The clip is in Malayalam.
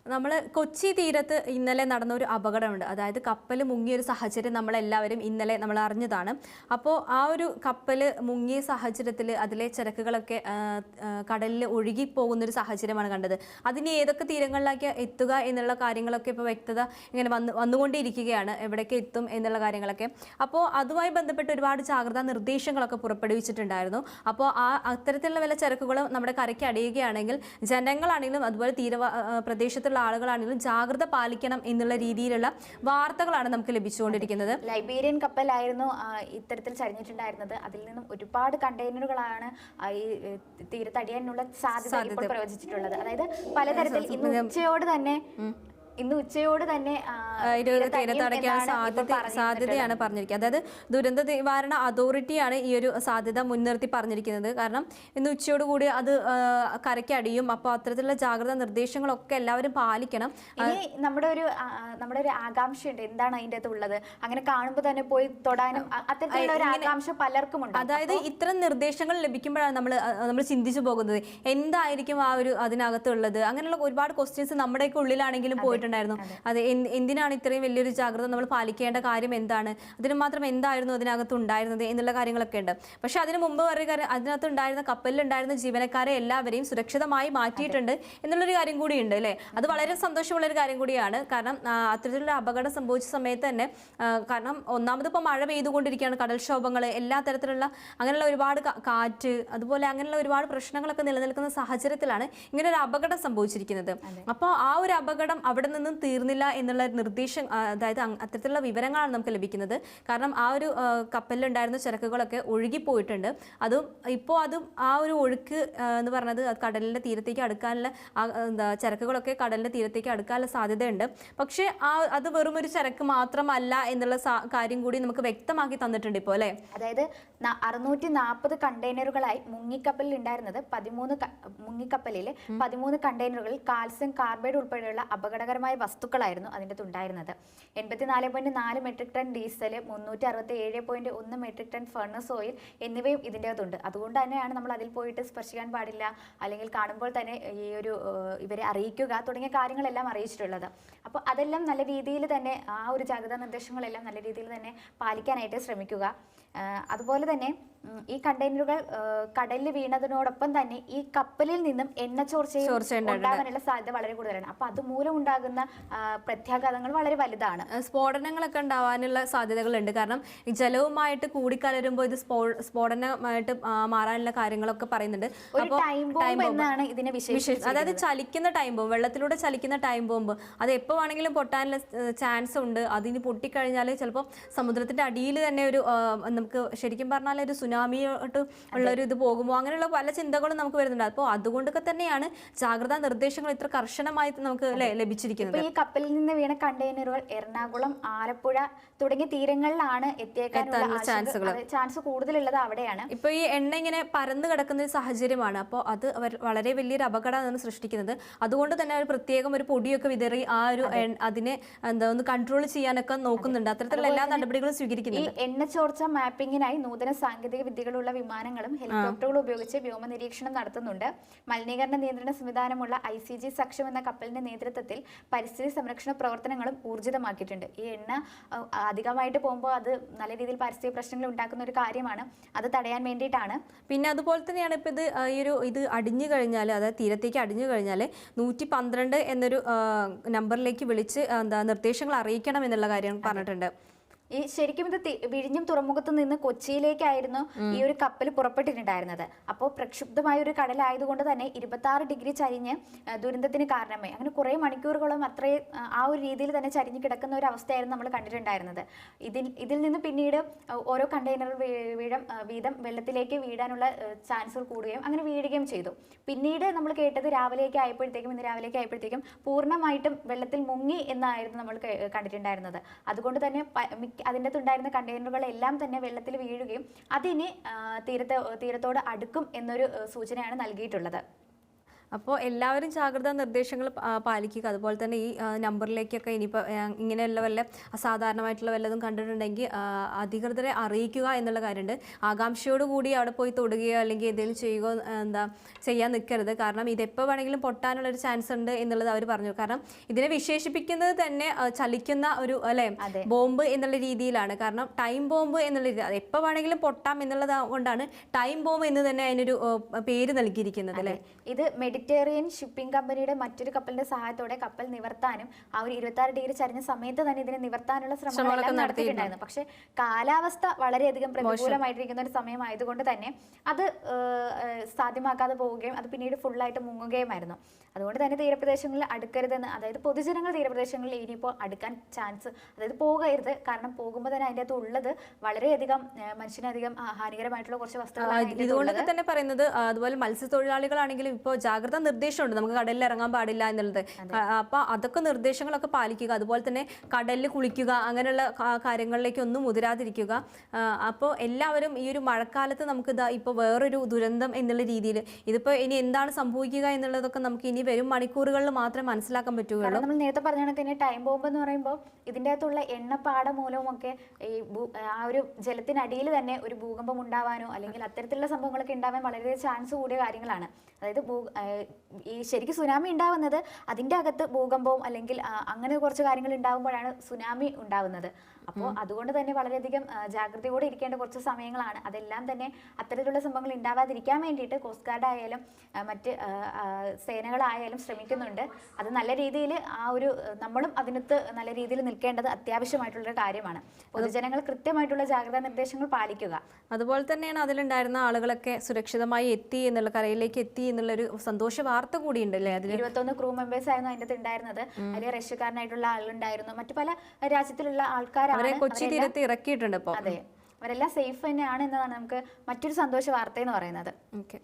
നമ്മൾ കൊച്ചി തീരത്ത് ഇന്നലെ നടന്ന ഒരു അപകടമുണ്ട്. അതായത് കപ്പൽ മുങ്ങിയൊരു സാഹചര്യം നമ്മളെല്ലാവരും ഇന്നലെ നമ്മൾ അറിഞ്ഞതാണ്. അപ്പോൾ ആ ഒരു കപ്പൽ മുങ്ങിയ സാഹചര്യത്തിൽ അതിലെ ചരക്കുകളൊക്കെ കടലിൽ ഒഴുകിപ്പോകുന്നൊരു സാഹചര്യമാണ് കണ്ടത്. അതിന് ഏതൊക്കെ തീരങ്ങളിലേക്ക് എത്തുക എന്നുള്ള കാര്യങ്ങളൊക്കെ ഇപ്പോൾ വ്യക്തത ഇങ്ങനെ വന്നുകൊണ്ടിരിക്കുകയാണ്, എവിടേക്ക് എത്തും എന്നുള്ള കാര്യങ്ങളൊക്കെ. അപ്പോൾ അതുമായി ബന്ധപ്പെട്ട് ഒരുപാട് ജാഗ്രതാ നിർദ്ദേശങ്ങളൊക്കെ പുറപ്പെടുവിച്ചിട്ടുണ്ടായിരുന്നു. അപ്പോൾ അത്തരത്തിലുള്ള വല്ല ചരക്കുകളും നമ്മുടെ കരയ്ക്ക് അടിയുകയാണെങ്കിൽ ജനങ്ങളാണെങ്കിലും അതുപോലെ പ്രദേശത്തുള്ള ആളുകളാണെങ്കിലും ജാഗ്രത പാലിക്കണം എന്നുള്ള രീതിയിലുള്ള വാർത്തകളാണ് നമുക്ക് ലഭിച്ചുകൊണ്ടിരിക്കുന്നത്. ലൈബീരിയൻ കപ്പലായിരുന്നു ഇത്തരത്തിൽ ചരിഞ്ഞിട്ടുണ്ടായിരുന്നത്. അതിൽ നിന്നും ഒരുപാട് കണ്ടെയ്നറുകളാണ് ഈ തീരത്തടിയാനുള്ള സാധ്യത ഇപ്പോൾ പ്രവചിച്ചിട്ടുള്ളത്. അതായത് പലതരത്തിൽ ഇന്ന് ഉച്ചയോട് തന്നെ തീരത്തടയ്ക്കാൻ സാധ്യതയാണ് പറഞ്ഞിരിക്കുന്നത്. അതായത് ദുരന്ത നിവാരണ അതോറിറ്റിയാണ് ഈ ഒരു സാധ്യത മുൻനിർത്തി പറഞ്ഞിരിക്കുന്നത്. കാരണം ഇന്ന് ഉച്ചയോടുകൂടി അത് കരയ്ക്കടിയും. അപ്പോൾ അത്തരത്തിലുള്ള ജാഗ്രതാ നിർദ്ദേശങ്ങളൊക്കെ എല്ലാവരും പാലിക്കണം. ഇനി നമ്മുടെ ഒരു ആകാംക്ഷയുണ്ട്, എന്താണ് അതിൻ്റെ അകത്ത് ഉള്ളത്. അങ്ങനെ കാണുമ്പോൾ തന്നെ പോയി തൊടാനും അത്തരത്തിലുള്ള ഒരു ആകാംക്ഷ പലർക്കും ഉണ്ട്. അതായത് ഇത്തരം നിർദ്ദേശങ്ങൾ ലഭിക്കുമ്പോഴാണ് നമ്മൾ ചിന്തിച്ചു പോകുന്നത്, എന്തായിരിക്കും ആ ഒരു അതിനകത്തുള്ളത്. അങ്ങനെയുള്ള ഒരുപാട് ക്വസ്റ്റ്യൻസ് നമ്മുടെയൊക്കെ ഉള്ളിലാണെങ്കിലും പോയിട്ടുണ്ടായിരുന്നു. അത് എന്തിനാണ് ഇത്രയും വലിയൊരു ജാഗ്രത നമ്മൾ പാലിക്കേണ്ട കാര്യം എന്താണ്, അതിന് മാത്രം എന്തായിരുന്നു അതിനകത്ത് ഉണ്ടായിരുന്നത് എന്നുള്ള കാര്യങ്ങളൊക്കെ ഉണ്ട്. പക്ഷെ അതിന് മുമ്പ് അതിനകത്ത് ഉണ്ടായിരുന്ന കപ്പലിലുണ്ടായിരുന്ന ജീവനക്കാരെ എല്ലാവരെയും സുരക്ഷിതമായി മാറ്റിയിട്ടുണ്ട് എന്നുള്ളൊരു കാര്യം കൂടിയുണ്ട് അല്ലേ. അത് വളരെ സന്തോഷമുള്ളൊരു കാര്യം കൂടിയാണ്. കാരണം അത്തരത്തിലുള്ള അപകടം സംഭവിച്ച സമയത്ത് തന്നെ, കാരണം ഒന്നാമത് ഇപ്പോൾ മഴ പെയ്തുകൊണ്ടിരിക്കുകയാണ്, കടൽക്ഷോഭങ്ങൾ, എല്ലാ തരത്തിലുള്ള അങ്ങനെയുള്ള ഒരുപാട് കാറ്റ്, അതുപോലെ അങ്ങനെയുള്ള ഒരുപാട് പ്രശ്നങ്ങളൊക്കെ നിലനിൽക്കുന്ന സാഹചര്യത്തിലാണ് ഇങ്ങനെ ഒരു അപകടം സംഭവിച്ചിരിക്കുന്നത്. അപ്പോൾ ആ ഒരു അപകടം അവിടെ നിന്നും തീർന്നില്ല എന്നുള്ള നിർദ്ദേശം, അതായത് അത്തരത്തിലുള്ള വിവരങ്ങളാണ് നമുക്ക് ലഭിക്കുന്നത്. കാരണം ആ ഒരു കപ്പലിലുണ്ടായിരുന്ന ചരക്കുകളൊക്കെ ഒഴുകിപ്പോയിട്ടുണ്ട്. അതും ആ ഒരു ഒഴുക്ക് എന്ന് പറഞ്ഞത് കടലിൻ്റെ തീരത്തേക്ക് അടുക്കാനുള്ള ചരക്കുകളൊക്കെ കടലിൻ്റെ തീരത്തേക്ക് അടുക്കാനുള്ള സാധ്യതയുണ്ട്. പക്ഷേ അത് വെറും ഒരു ചരക്ക് മാത്രമല്ല എന്നുള്ള കാര്യം കൂടി നമുക്ക് വ്യക്തമാക്കി തന്നിട്ടുണ്ട് ഇപ്പോൾ അല്ലേ. അതായത് 640 കണ്ടെയ്നറുകളായി മുങ്ങിക്കപ്പലിൽ ഉണ്ടായിരുന്നത് 13 കണ്ടെയ്നറുകളിൽ കാൽസ്യം കാർബൈഡ് ഉൾപ്പെടെയുള്ള അപകടകരമായ വസ്തുക്കളായിരുന്നു അതിൻ്റെ ഉണ്ടായിരുന്നത്. 84.4 metric ton diesel, 367.1 metric ton furnace oil എന്നിവയും ഇതിൻ്റെ അകത്തുണ്ട്. അതുകൊണ്ട് തന്നെയാണ് നമ്മൾ അതിൽ പോയിട്ട് സ്പർശിക്കാൻ പാടില്ല, അല്ലെങ്കിൽ കാണുമ്പോൾ തന്നെ ഇവരെ അറിയിക്കുക തുടങ്ങിയ കാര്യങ്ങളെല്ലാം അറിയിച്ചിട്ടുള്ളത്. അപ്പോൾ അതെല്ലാം നല്ല രീതിയിൽ തന്നെ, ആ ഒരു ജാഗ്രതാ നിർദ്ദേശങ്ങളെല്ലാം നല്ല രീതിയിൽ തന്നെ പാലിക്കാനായിട്ട് ശ്രമിക്കുക. അതുപോലെ തന്നെ ഈ കണ്ടെയ്നറുകൾ കടലിൽ വീണതിനോടൊപ്പം തന്നെ ഈ കപ്പലിൽ നിന്നും എണ്ണച്ചോർച്ചയും ഉണ്ടാകാനുള്ള സാധ്യത വളരെ കൂടുതലാണ്. അപ്പൊ അതുമൂലം ഉണ്ടാകുന്ന പ്രത്യാഘാതങ്ങൾ വളരെ വലുതാണ്. സ്ഫോടനങ്ങളൊക്കെ ഉണ്ടാവാനുള്ള സാധ്യതകളുണ്ട്. കാരണം ഈ ജലവുമായിട്ട് കൂടിക്കലരുമ്പോൾ ഇത് സ്ഫോടനമായിട്ട് മാറാനുള്ള കാര്യങ്ങളൊക്കെ പറയുന്നുണ്ട്. എന്നാണ് ഇതിനെ വിശേഷിച്ചത്. അതായത് ചലിക്കുന്ന ടൈം ബോംബ്, വെള്ളത്തിലൂടെ ചലിക്കുന്ന ടൈം ബോംബ്, അത് എപ്പോൾ വേണമെങ്കിലും പൊട്ടാനുള്ള ചാൻസ് ഉണ്ട്. അതിന് പൊട്ടിക്കഴിഞ്ഞാൽ ചിലപ്പോൾ സമുദ്രത്തിന്റെ അടിയിൽ തന്നെ ഒരു നമുക്ക് ശരിക്കും പറഞ്ഞാൽ ഒരു സുനാമിയോട്ട് ഉള്ളൊരു ഇത് പോകുമോ, അങ്ങനെയുള്ള പല ചിന്തകളും നമുക്ക് വരുന്നുണ്ട്. അപ്പോൾ അതുകൊണ്ടൊക്കെ തന്നെയാണ് ജാഗ്രതാ നിർദ്ദേശങ്ങൾ ഇത്ര കർശനമായി നമുക്ക് ലഭിച്ചിരിക്കുന്നത്. ഈ കപ്പലിൽ നിന്ന് വീണ കണ്ടെയ്നറുകൾ എറണാകുളം, ആലപ്പുഴ തുടങ്ങിയ തീരങ്ങളിലാണ് എത്തിയേക്കാനുള്ള ചാൻസ് കൂടുതലുള്ളത് അവിടെയാണ്. ഇപ്പൊ ഈ എണ്ണ ഇങ്ങനെ പരന്നു കിടക്കുന്ന ഒരു സാഹചര്യമാണ്. അപ്പോൾ അത് വളരെ വലിയൊരു അപകടമാണ് സൃഷ്ടിക്കുന്നത്. അതുകൊണ്ട് തന്നെ ഒരു പ്രത്യേകം ഒരു പൊടിയൊക്കെ വിതറി ആ ഒരു അതിനെ ഒന്ന് കൺട്രോൾ ചെയ്യാനൊക്കെ നോക്കുന്നുണ്ട്. അത്തരത്തിലുള്ള എല്ലാ നടപടികളും സ്വീകരിക്കുന്നുണ്ട്. ഈ എണ്ണ ചോർച്ച മാപ്പിങ്ങിനായി നൂതന സാങ്കേതിക വിദ്യകളുള്ള വിമാനങ്ങളും ഹെലികോപ്റ്ററുകളും ഉപയോഗിച്ച് വ്യോമ നിരീക്ഷണം നടത്തുന്നുണ്ട്. മലിനീകരണ നിയന്ത്രണ സംവിധാനമുള്ള ICG സക്ഷം എന്ന കപ്പലിന്റെ നേതൃത്വത്തിൽ പരിസ്ഥിതി സംരക്ഷണ പ്രവർത്തനങ്ങളും ഊർജിതമാക്കിയിട്ടുണ്ട്. ഈ എണ്ണ അധികമായിട്ട് പോകുമ്പോൾ അത് നല്ല രീതിയിൽ പരിസ്ഥിതി പ്രശ്നങ്ങൾ ഉണ്ടാക്കുന്ന ഒരു കാര്യമാണ്. അത് തടയാൻ വേണ്ടിയിട്ടാണ്. പിന്നെ അതുപോലെ തന്നെയാണ് ഇപ്പോൾ ഇത് അടിഞ്ഞു കഴിഞ്ഞാൽ, അതായത് തീരത്തേക്ക് അടിഞ്ഞു കഴിഞ്ഞാൽ 112 എന്നൊരു നമ്പറിലേക്ക് വിളിച്ച് നിർദ്ദേശങ്ങൾ അറിയിക്കണം എന്നുള്ള കാര്യം പറഞ്ഞിട്ടുണ്ട്. ഈ ശരിക്കും ഇത് വിഴിഞ്ഞം തുറമുഖത്ത് നിന്ന് കൊച്ചിയിലേക്കായിരുന്നു ഈ ഒരു കപ്പൽ പുറപ്പെട്ടിട്ടുണ്ടായിരുന്നത്. അപ്പോൾ പ്രക്ഷുബ്ധമായ ഒരു കടലായതുകൊണ്ട് തന്നെ 26 ഡിഗ്രി ചരിഞ്ഞ് ദുരന്തത്തിന് കാരണമായി. അങ്ങനെ കുറേ മണിക്കൂറുകളും അത്രയും ആ ഒരു രീതിയിൽ തന്നെ ചരിഞ്ഞ് കിടക്കുന്ന ഒരു അവസ്ഥയായിരുന്നു നമ്മൾ കണ്ടിട്ടുണ്ടായിരുന്നത്. ഇതിൽ നിന്ന് പിന്നീട് ഓരോ കണ്ടെയ്നർ വീതം വെള്ളത്തിലേക്ക് വീഴാനുള്ള ചാൻസുകൾ കൂടുകയും അങ്ങനെ വീഴുകയും ചെയ്തു. പിന്നീട് നമ്മൾ കേട്ടത് ഇന്ന് രാവിലേക്ക് ആയപ്പോഴത്തേക്കും പൂർണ്ണമായിട്ടും വെള്ളത്തിൽ മുങ്ങി എന്നായിരുന്നു നമ്മൾ കണ്ടിട്ടുണ്ടായിരുന്നത്. അതുകൊണ്ട് തന്നെ അതിൻ്റെ അകത്തുണ്ടായിരുന്ന കണ്ടെയ്നറുകളെല്ലാം തന്നെ വെള്ളത്തിൽ വീഴുകയും അതിന് തീരത്തോട് അടുക്കും എന്നൊരു സൂചനയാണ് നൽകിയിട്ടുള്ളത്. അപ്പോൾ എല്ലാവരും ജാഗ്രതാ നിർദ്ദേശങ്ങൾ പാലിക്കുക. അതുപോലെ തന്നെ ഈ നമ്പറിലേക്കൊക്കെ ഇനിയിപ്പോൾ ഇങ്ങനെയുള്ള വല്ല അസാധാരണമായിട്ടുള്ള വല്ലതും കണ്ടിട്ടുണ്ടെങ്കിൽ അധികൃതരെ അറിയിക്കുക എന്നുള്ള കാര്യമുണ്ട്. ആകാംക്ഷയോടുകൂടി അവിടെ പോയി തൊടുകയോ അല്ലെങ്കിൽ എന്തെങ്കിലും ചെയ്യുകയോ ചെയ്യാൻ നിൽക്കരുത്. കാരണം ഇതെപ്പോൾ വേണമെങ്കിലും പൊട്ടാനുള്ളൊരു ചാൻസ് ഉണ്ട് എന്നുള്ളത് അവർ പറഞ്ഞു. കാരണം ഇതിനെ വിശേഷിപ്പിക്കുന്നത് തന്നെ ചലിക്കുന്ന ഒരു ബോംബ് എന്നുള്ള രീതിയിലാണ്. കാരണം ടൈം ബോംബ് എന്നുള്ള രീതി, അത് എപ്പോൾ വേണമെങ്കിലും പൊട്ടാം എന്നുള്ളത് കൊണ്ടാണ് ടൈം ബോംബ് എന്ന് തന്നെ അതിനൊരു പേര് നൽകിയിരിക്കുന്നത് അല്ലേ. ഇത് മെഡിറ്ററേനിയൻ ഷിപ്പിംഗ് കമ്പനിയുടെ മറ്റൊരു കപ്പലിന്റെ സഹായത്തോടെ കപ്പൽ നിവർത്താനും ആ ഒരു 26 ഡിഗ്രി ചരിഞ്ഞ സമയത്ത് തന്നെ ഇതിനെ നിവർത്താനുള്ള ശ്രമങ്ങളൊക്കെ നടത്തിയിട്ടുണ്ടായിരുന്നു. പക്ഷെ കാലാവസ്ഥ വളരെയധികം പ്രതികൂലമായിട്ടിരിക്കുന്ന ഒരു സമയമായതുകൊണ്ട് തന്നെ അത് സാധ്യമാക്കാതെ പോവുകയും അത് പിന്നീട് ഫുള്ളായിട്ട് മുങ്ങുകയുമായിരുന്നു. അതുകൊണ്ട് തന്നെ തീരപ്രദേശങ്ങളിൽ അടുക്കരുതെന്ന്, അതായത് പൊതുജനങ്ങൾ തീരപ്രദേശങ്ങളിൽ ഇനിയിപ്പോൾ അടുക്കാൻ ചാൻസ്, അതായത് പോകരുത്. കാരണം പോകുമ്പോൾ തന്നെ അതിൻ്റെ അകത്ത് ഉള്ളത് വളരെയധികം മനുഷ്യനധികം ഹാനികരമായിട്ടുള്ള കുറച്ച് വസ്തുക്കളാണ്. ഇതുകൊണ്ടൊക്കെ തന്നെ പറയുന്നത് അതുപോലെ മത്സ്യത്തൊഴിലാളികളാണെങ്കിലും ഇപ്പോൾ ജാഗ്രതാ നിർദ്ദേശമുണ്ട്, നമുക്ക് കടലിൽ ഇറങ്ങാൻ പാടില്ല എന്നുള്ളത്. അപ്പോൾ അതൊക്കെ നിർദ്ദേശങ്ങളൊക്കെ പാലിക്കുക. അതുപോലെ തന്നെ കടലിൽ കുളിക്കുക, അങ്ങനെയുള്ള കാര്യങ്ങളിലേക്കൊന്നും മുതിരാതിരിക്കുക. അപ്പോൾ എല്ലാവരും ഈ ഒരു മഴക്കാലത്ത് നമുക്ക് ഇപ്പോൾ വേറൊരു ദുരന്തം എന്നുള്ള രീതിയിൽ ഇതിപ്പോൾ ഇനി എന്താണ് സംഭവിക്കുക എന്നുള്ളതൊക്കെ നമുക്ക് ഇനി വരും മണിക്കൂറുകളിൽ മാത്രമേ മനസ്സിലാക്കാൻ പറ്റുകയുള്ളൂ. നമ്മൾ നേരത്തെ പറഞ്ഞ കണക്ക് ടൈം ബോംബ് എന്ന് പറയുമ്പോൾ ഇതിൻ്റെ അകത്തുള്ള എണ്ണപ്പാട മൂലവുമൊക്കെ ഈ ആ ഒരു ജലത്തിനടിയിൽ തന്നെ ഒരു ഭൂകമ്പം ഉണ്ടാവാനോ അല്ലെങ്കിൽ അത്തരത്തിലുള്ള സംഭവങ്ങളൊക്കെ ഉണ്ടാവാൻ വളരെ ചാൻസ് കൂടിയ കാര്യങ്ങളാണ്. അതായത് ഈ ശരിക്കും സുനാമി ഉണ്ടാവുന്നത് അതിൻ്റെ അകത്ത് ഭൂകമ്പവും അല്ലെങ്കിൽ അങ്ങനെ കുറച്ച് കാര്യങ്ങൾ ഉണ്ടാകുമ്പോഴാണ് സുനാമി ഉണ്ടാവുന്നത്. അപ്പോൾ അതുകൊണ്ട് തന്നെ വളരെയധികം ജാഗ്രതയോടെ ഇരിക്കേണ്ട കുറച്ച് സമയങ്ങളാണ്. അതെല്ലാം തന്നെ അത്തരത്തിലുള്ള സംഭവങ്ങൾ ഉണ്ടാവാതിരിക്കാൻ വേണ്ടിയിട്ട് കോസ്റ്റ് ഗാർഡ് ആയാലും മറ്റ് സേനകളായാലും ശ്രമിക്കുന്നുണ്ട്. അത് നല്ല രീതിയിൽ നമ്മളും അതിനകത്ത് നല്ല രീതിയിൽ നിൽക്കേണ്ടത് അത്യാവശ്യമായിട്ടുള്ളൊരു കാര്യമാണ്. പൊതുജനങ്ങൾ കൃത്യമായിട്ടുള്ള ജാഗ്രതാ നിർദ്ദേശങ്ങൾ പാലിക്കുക. അതുപോലെ തന്നെയാണ് അതിലുണ്ടായിരുന്ന ആളുകളൊക്കെ സുരക്ഷിതമായി എത്തി എന്നുള്ള, കരയിലേക്ക് എത്തി എന്നുള്ളൊരു സന്തോഷ വാർത്ത കൂടി ഉണ്ടല്ലേ. അതിൽ 21 ക്രൂ മെമ്പേഴ്സ് ആയിരുന്നു അതിൻ്റെ ഉണ്ടായിരുന്നത്. അതിൽ റഷ്യക്കാരനായിട്ടുള്ള ആളുണ്ടായിരുന്നു, മറ്റു പല രാജ്യത്തിലുള്ള ആൾക്കാരാണ്. കൊച്ചി തീരത്ത് ഇറക്കിയിട്ടുണ്ട്. അപ്പോൾ അതെ, അവരെല്ലാം സേഫ് തന്നെയാണ് എന്നതാണ് നമുക്ക് മറ്റൊരു സന്തോഷ വാർത്ത എന്ന് പറയുന്നത്. ഓക്കെ.